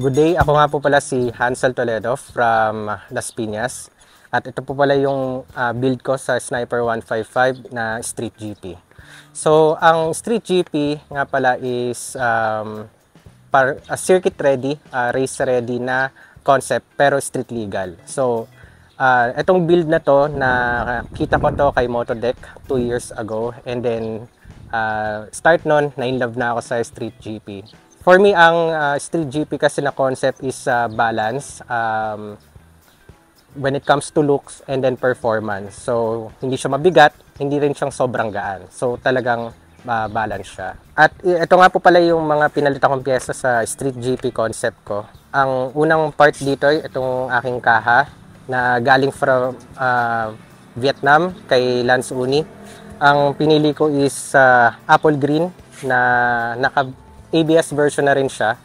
Good day, ako nga po pala si Hansel Toledo from Las Piñas. At ito po pala yung build ko sa Sniper 155 na Street GP. So, ang Street GP nga pala is circuit ready, race ready na concept pero street legal. So, itong build na to, nakita ko to kay Motodeck 2 years ago. And then, start nun, na-inlove na ako sa Street GP. For me, ang Street GP kasi na concept is balance when it comes to looks and then performance. So, hindi siya mabigat, hindi rin siyang sobrang gaan. So, talagang balance siya. At ito nga po pala yung mga pinalitan kong pyesa sa Street GP concept ko. Ang unang part dito, itong aking kaha na galing from Vietnam kay Lance Uni. Ang pinili ko is apple green na ABS version na rin siya.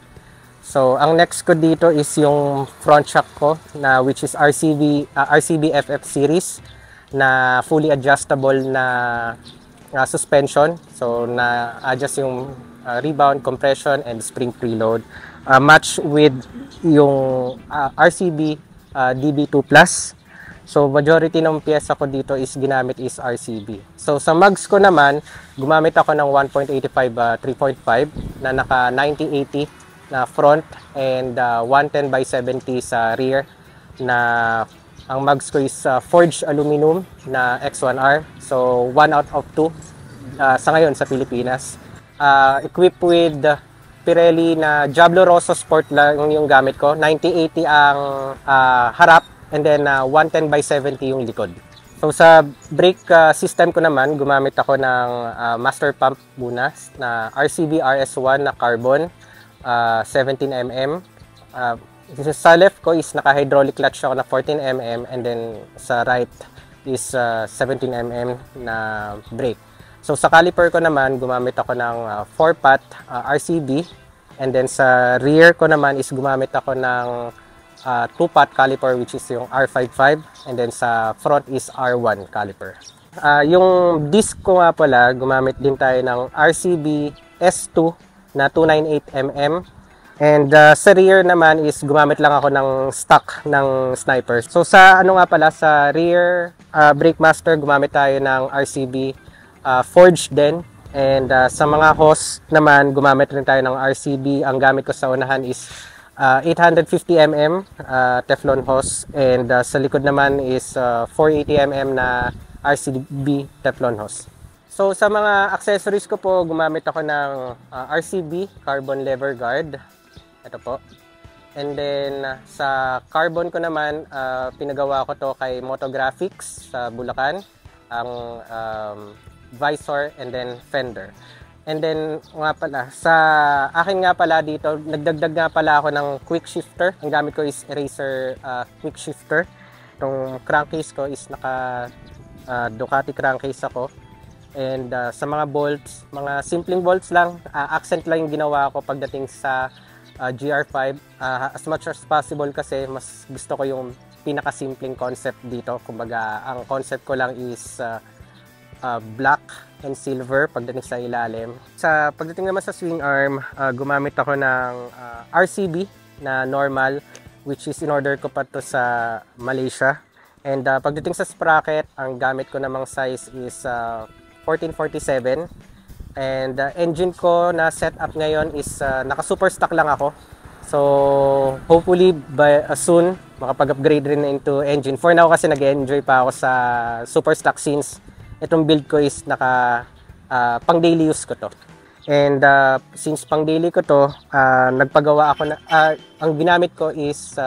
So, ang next ko dito is yung front shock ko na which is RCB FF series na fully adjustable na suspension. So, na-adjust yung rebound, compression, and spring preload. Match with yung RCB DB2 Plus. So, majority ng pyesa ko dito is ginamit is RCB. So, sa mugs ko naman, gumamit ako ng 1.85 3.5 na naka 90-80 na front and 110/70 sa rear na ang mugs ko is forged aluminum na X1R. So, 1 out of 2 sa ngayon sa Pilipinas. Equipped with Pirelli na Diablo Rosso Sport lang yung gamit ko. 90-80 ang harap. And then 110/70 yung likod. So sa brake system ko naman, gumamit ako ng master pump muna na RCB RS1 na carbon 17mm. Sa left ko is naka-hydraulic clutch ako na 14mm and then sa right is 17mm na brake. So sa caliper ko naman, gumamit ako ng 4-pot RCB and then sa rear ko naman is gumamit ako ng 2-pot caliper which is yung R55 and then sa front is R1 caliper. Yung disc ko nga pala, gumamit din tayo ng RCB S2 na 298mm and sa rear naman is gumamit lang ako ng stock ng Sniper. So sa ano nga pala, sa rear brake master gumamit tayo ng RCB forged din and sa mga hose naman gumamit rin tayo ng RCB. Ang gamit ko sa unahan is 850mm Teflon hose and sa likod naman is 480mm na RCB Teflon hose. So sa mga accessories ko po, gumamit ako ng RCB carbon lever guard. Ito po. And then sa carbon ko naman, pinagawa ko to kay Motographics sa Bulacan. Ang visor and then fender. And then, nga pala, sa akin nga pala dito, nagdagdag nga pala ako ng quick shifter. Ang gamit ko is Eraser quick shifter. Itong crankcase ko is naka Ducati crankcase ako. And sa mga bolts, mga simpleng bolts lang, accent lang yung ginawa ko pagdating sa GR5. As much as possible kasi mas gusto ko yung pinakasimpleng concept dito. Kumbaga, ang concept ko lang is black and silver pagdating sa ilalim. Sa pagdating naman sa swing arm, gumamit ako ng RCB na normal which is in order ko pa to sa Malaysia. And pagdating sa sprocket, ang gamit ko namang size is 1447. And engine ko na setup ngayon is naka super stock lang ako. So hopefully by soon makapag-upgrade rin into engine. For now kasi nag-enjoy pa ako sa super stock since itong build ko is naka pang daily use ko to. And since pang daily ko to, nagpagawa ako na ang ginamit ko is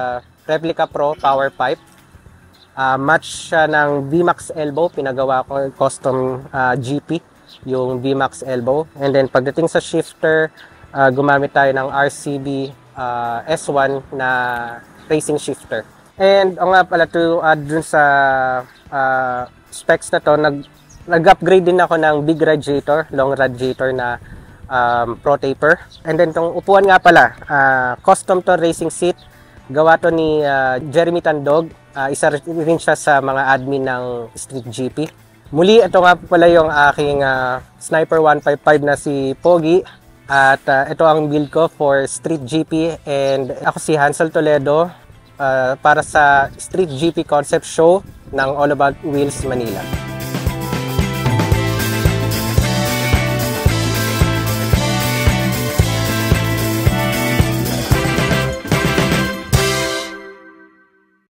Replica Pro power pipe. Match siya ng VMAX elbow, pinagawa ko custom GP yung VMAX elbow. And then pagdating sa shifter, gumamit tayo ng RCB S1 na racing shifter. And nga pala to add dun sa specs na to, nag-upgrade din ako ng big radiator, long radiator na Pro Taper. And then itong upuan nga pala, custom to racing seat. Gawa to ni Jeremy Tandog. Isa rin siya sa mga admin ng Street GP. Muli, ito nga pala yung aking Sniper 155 na si Pogi. At ito ang build ko for Street GP, and ako si Hansel Toledo para sa Street GP Concept Show ng All About Wheels Manila.